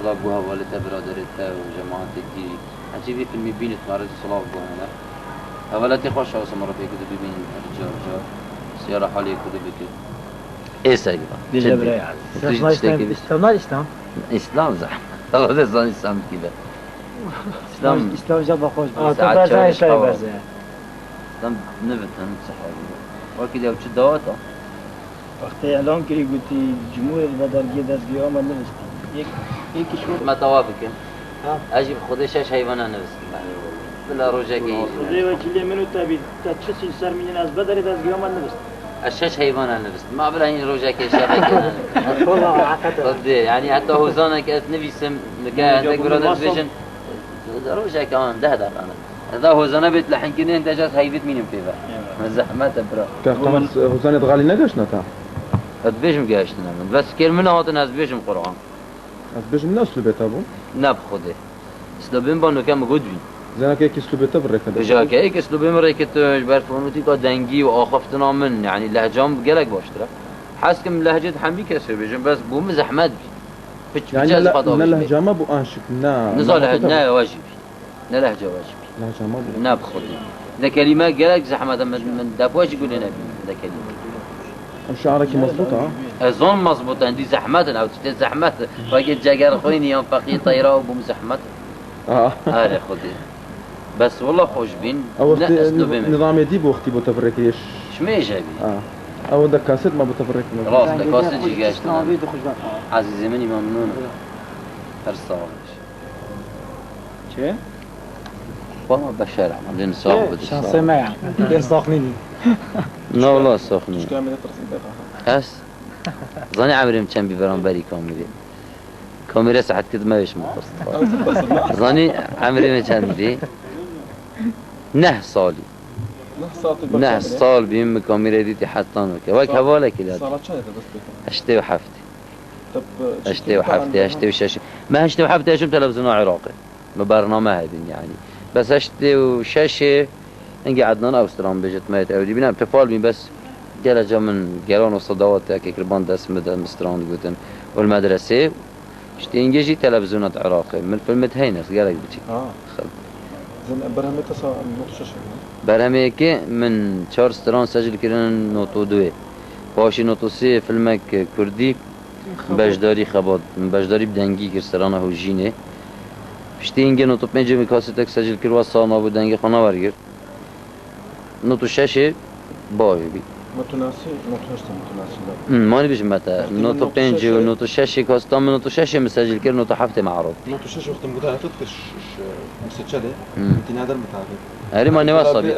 صلاة بوها والدها برادرتها وجماعتك دي عجيبي فيلم بينت مارد صلاة بوها هنا أولاتي خوش عوصة مرة في كده ببين رجال سيارة حالية كده بكي إيه سايبا دي جبرية عزيز إسلام إسلام زح الله ده زان إسلام كده إسلام جابا خوش ساعات برزان شهر شوي برزان إسلام نبتن صحابي وكده وش دواتا وقتی اعلام کردی گفتی جمهور بدرگی دستگیر آمد نوشتی یکی شد ما توافق أجيب خودش إيش حيوانات نفسي بلا رجاكي خدای وکیلی منو تابی تا چه سر می‌دین از بدر دستگیر آمد نوشتی الشاش حيوانات نفسي ما بلا هين رجاكي شبكة والله عقد قصدي يعني حتى هو زانك نبي سم مكان عندك برادر فيجن رجاك ده أنا هذا هو زنا بيت لحن كني أنت جالس هيبت مين فيها مزحمات برا كقمص هوزانة غالي نجاش نتا أتبيشم جاشتنا من بس كل من هات الناس بيشم قرآن أتبيش من أسلوب تابو نب خده اسلوبين بانو كم جود بي زينا كيك أسلوب تبر كده جاك هيك اسلوبين مريكتش برفونتي كا دنجي وآخفتنا من يعني لهجام جلك باشترا حاسكم لهجة حمي كسر بيجن بس بوم زحمات بي يعني لا لهجة ما بو أنشك نا نزال نا واجبي نا لهجة واجبي لهجة ما بو ناب خدي ده كلمات جلك زحمة من دبواش يقول لنا ده كلمة شعرك مضبوطة أظن مظبوط عندي زحمات أو تشتي زحمات فقيت جاكر خويني يوم فقي طيرة وبوم زحمات هذا خدي بس والله خوش بين أو نظام دي بو اختي بو تفرق ليش شمي جابي أو ده كاسيت ما بو تفرق خلاص ده كاسيت جي قاشتنا عزيزي مني ممنون هرصاوش چه؟ والله بشارع عندنا صاحب شخصي ما يعني غير ساخنيني لا والله سخني مش كامل ترسم دقيقة هس ظني عمري مشان بيفران بري كاميرا ساعات كده ما يش مقصد ظني عمري مشان بي نه صالي نه صال بيم كاميرا دي حطان وك هواله كده صارت شايفة بس اشتي وحفتي طب اشتي وحفتي اشتي وشاشه ما اشتي وحفتي اشوف تلفزيون عراقي ببرنامج هذين يعني بس اشتي وشاشه انقي عدنان اوستران بجت مايت اودي بنام تفال بين بس جل جا من جلان وصدوات كيكربان دس مستران قوتن والمدرسة اشتي انجيجي تلفزيونات عراقي من فيلمت هينس قالك بتي زين برهمي تصا نوتو شاشة برهمي كي من چهار ستران سجل كرن نوتو دوي باشي نوتو سي فيلمك كردي بجداري خباد بجداري بدنگي كر سترانه هو جيني اشتي انجي نوتو پنجه مكاستك سجل كر وصانا بدنگي خانه ورگير نوتو شاشة باوي بي متناسي متناسي ماني بيش متى نوتو بينجي ونوتو شاشة كاستام نوتو شاشة مسجل كير نوتو حفتة معروف نوتو شاشة وقت مقدار تدكش مسجلة انت نادر متعرف هري ما نوصل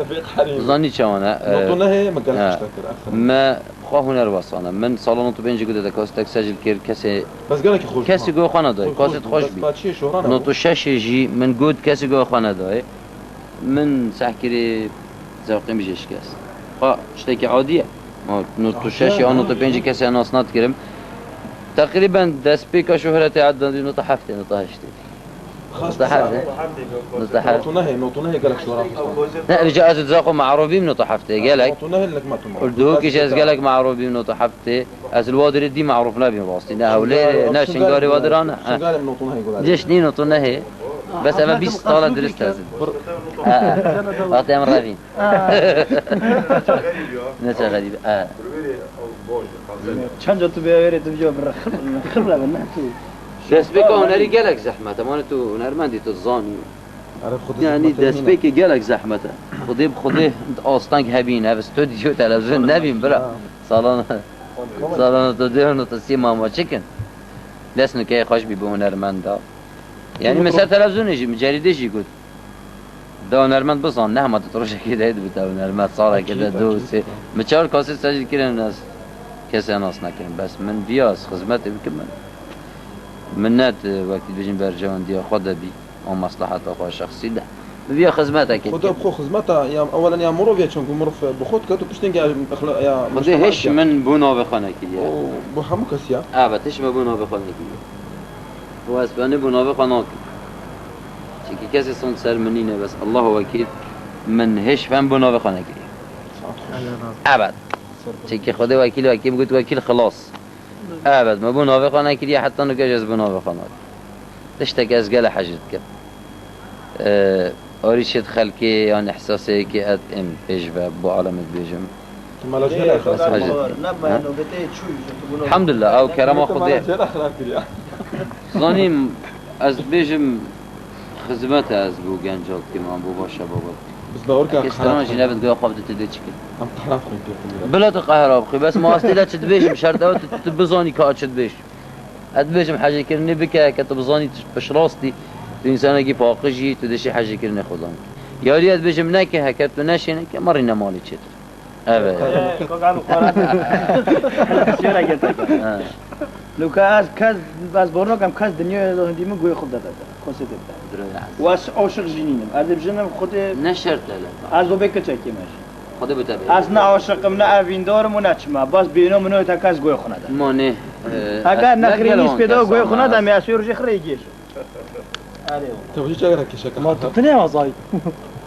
ظني شوانا نوتو نهي ما قالش تذكر اكثر ما خو هنا الوصانة من صالون نوتو بينجي قد كاستك سجل كير كسي بس قالك خوش كسي جو خانه داي كاسة خوش بي نوتو شاشة جي من جود كسي جو خانه داي من سحكري زوقي مجيش كاس اشتكي عادية نوتو شاشة أو نوتو بينجي كاسي أنا أصنات كريم تقريبا داس بيكا شهرتي عدنا دي نوتو حفتي نوتو هشتي نوتو حفتي نوتو نهي قالك شو راح لا رجاء تتزاقوا معروفين بنوتو حفتي قالك نوتو نهي لك ما تمر قلتوك إيش قالك معروفين بنوتو حفتي أز الوادر دي معروف نبي راستي لا وليه ناشنغاري وادرانا شو قال نوتو نهي يقول ليش ني نوتو نهي بس أما بيس طالع درست هذا أعطي أمر رابين نتا غريب چند جا تو بیاری تو بجا خبره نه تو دست هنری گلک زحمت اما تو هنرمندی تو زانی يعني دسبيك جالك زحمة خدي بخدي أصلاً هبين هذا استوديو تلفزيون نبين برا صالون تدير نتصير ماما تشيكن لسنا كي خش بهنرمند يعني مثلا تلفزيون يجي مجرد يجي يقول ده هنرمند بصان نه ما تطرش كده يد بتاع هنرمند صار كده دوسي مشار كاسة سجل كده الناس كسي ناس نكين بس من بياس خدمات بكمل منات وقت بيجين برجعون دي خدا بي أو مصلحة أخوة شخصي لا بيا خدماتك خدا بخو خدماتها يا أولا يا مروف يا شنكو مروف بخود كتو بتشتنج يا خدا هش من بونا بخانة كذا بحمو كسيا بتش ما بونا بخانة كذا هو أسباني بونا بخانة شكل كذا صن سر منينه بس الله وكيل من هش فهم بونا بخانة كذا أبد شكل خدا وكيل قلت وكيل خلاص أبد ما بونا بخانة كذا حتى نكجز بونا بخانة تشتك أزجل حاجتك أريشة خلقي يعني إحساسي كي أتم بيجوا بعالم بيجم ما لا جهل الحمد لله أو كرم خدي ظنيم از بيجم خدمت از بو جنجال كمان بو باشا بابا بس بقول لك كستران جنابت جوا قبضة تدوتشك عم تحرف خير بلا تقهر أبخي بس ما أستيلا تدبيجم شرط أو تبزاني كات تدبيج أدبيجم حاجة كرني بك كتبزاني بش راستي الإنسان يجي باقجي تدشي حاجة كرني خدام يا ريت بيجم نكه هكذا ناشي نكه مرينا مالي شيء لو كاز باز بورنو كم كاز دنيا لو هندي من قوي خد هذا كونسيبت واس عاشق جنينم از بجنم خود نشرت لا از بك تشكي ماشي خود بتابع از نا عاشقم نا اویندار منچما باز بینو منو تا کاز قوي خونه ده مانه اگر نخری نیست پیدا قوي خونه ده میاسور جخری گیش طب ايش اقرا كشك ما تني وظاي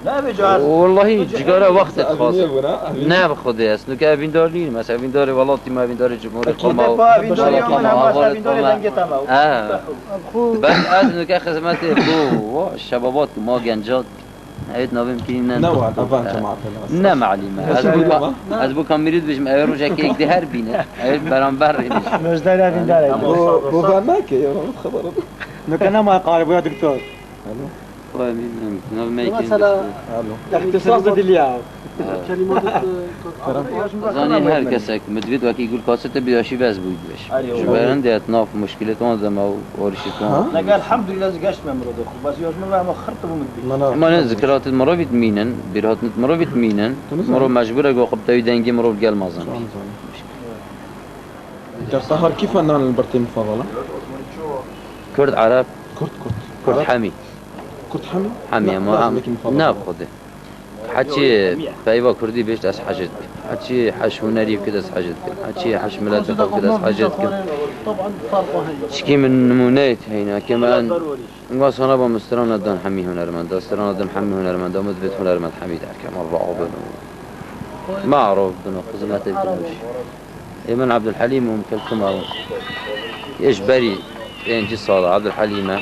لا بجاز والله جگاره وقت خاص نه بخوده است نو که اوین دار نیم مثلا اوین داره ولایتی ما اوین داره جمهوری قوم او اوین داره من هم اوین داره دنگ تمام بعد از نو که خدمت بو شبابات ما گنجات هيت نوبم كين نوع افان جماعه نه معلمه از بو کام میرید بجم ایرو جاکی یک ده هر بینه ایت برانبر ریش مجدد اوین داره بو فان ماك يا خبر نو كنا ما قارب يا دكتور مثلا اختصاص دليا كلمات زاني هر کسک مدوید وکی يقول كاسته بیاشی وز بود بش شو برن ده اطناف مشکلتون زما و ورشتون نقال الحمد لله زقشت ممرض اخو بس يوم ما خرطوا من ما ذكرات المروفيت مينن بيرهات مروفيت مينن مرو مجبوره جو خب توي دنگي مرو قال مازن الطهر كيف انا البرتين المفضله كرد عرب كرد حمي كرد حمي حمي ما ناب خده حكي فايوا كردي بيش داس حاجت حكي حش هنري كده داس حاجت حكي حش ملات كده داس حاجت طبعا فرقه شكي من نمونات هنا كمان وصلنا بمستران دان حمي هنرمند داستران دان حمي هنرمند مدبت هنرمند حميد كمان رعب معروف بنو خدمات الفلوس ايمن عبد الحليم وام كلثوم اجبري انجي صالح عبد الحليم ام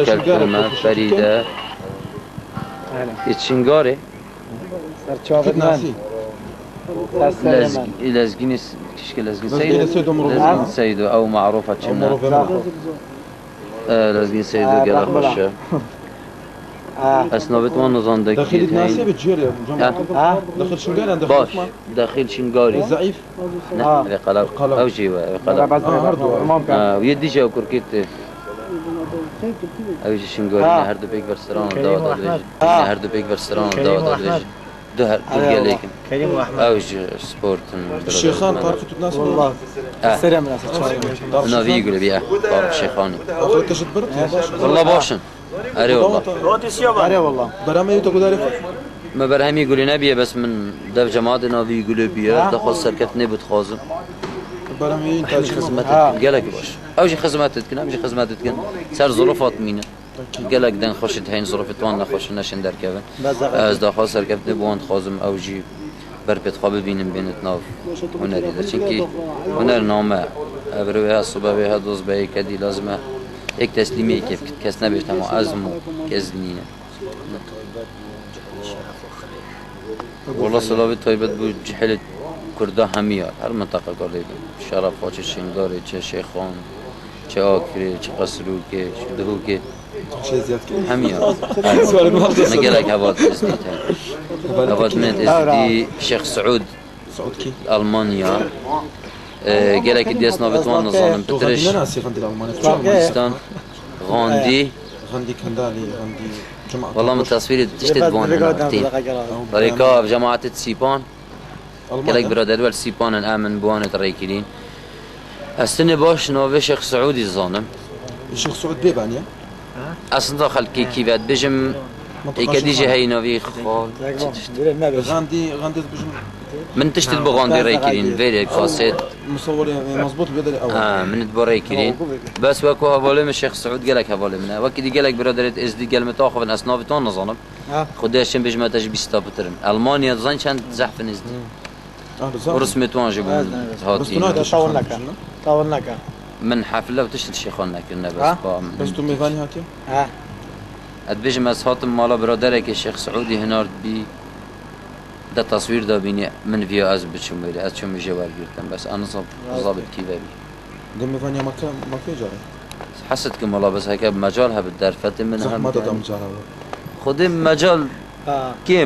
كلثوم فريده يتشنغاري سرچاوت ناسي لازقينيس كشكل لازقين سيدو او معروفه تشنا لازقين سيدو قال خوش اسنابت ما نظام دكي داخل ناسي بتجري داخل شنغاري باش داخل شنغاري ضعيف هذا قلب او جيوا قلب ويدي جو كركيت اوجي شنغوري هردو بيك برسران داود ادوج هردو بيك برسران داود ادوج ده قال لك كريم واحمد اوجي سبورت الشيخان طارق تناس والله السلام عليكم نافي يقول بيها طارق الشيخاني اخوك تبرت يا باشا والله باشن اري والله اري والله برامي تقول عارف ما برهم يقول نبيه بس من دف جماعه نافي يقول بيها دخل سركتني بتخازم برامي انت خدمتك قالك باش اوجي خدمتك اوجي خدمتك صار ظروفات مين قالك دن خوشت هين ظروفت وان خوش نشن در كبن از داخل سركبت بوان خازم اوجي بربت خواب ببینم بینت ناف هنری ده چونکی هنر نامه ابروی ها صبح ها دوز به کدی لازمه یک تسلیمی که کس نبیشت اما ازمو کس نینه والله صلابت طيبت بود جحلت کرده همیار هر منطقه کرده شرف ها چه شنگاره چه شیخان چه آکره چه قصروکه چه دهوکه همیار نگلک هواد ازدیت هواد من ازدی شیخ سعود ألمانيا قالك دي أصناف توان نظام بترش تركمانستان غاندي كندالي غاندي جماعة والله من تصوير تشتت بون نقطتين طريقة بجماعة السيبان قالك برادر والسيبان الآمن بوان تريكلين السنة باش نوفي شيخ سعودي الظالم الشيخ سعود بيبانيا أصلا داخل كيفات بجم كديجي هاي نوفي خال غاندي بجم من تشتت بغاندي ريكلين فيري كاسيت مصور مضبوط بيدري اول من تبوري كرين بس وكو هفالي من الشيخ سعود قالك هفالي منها وكي دي قالك برادرت ازدي قال متاخذ الاصناف تون نظام خداشن بجمتاش بيستابترن المانيا ظن كانت زحف نزدي ورسمت وان جبون هاتي طولنا من حفلة وتشتري شيخون لكن بس بس تو ميفاني هاتيا ادبيج مسحات مالا برادرك الشيخ سعودي هنارد بي ده تصوير ده بيني من فيو از بتشوم بيلي از شوم جوار جرتم بس انا ضابط كيف بي ده ميفاني ما في جاري حسيت كمالا بس هيك بمجالها بالدرفة منها زحمة ده مجارة خدي مجال كيما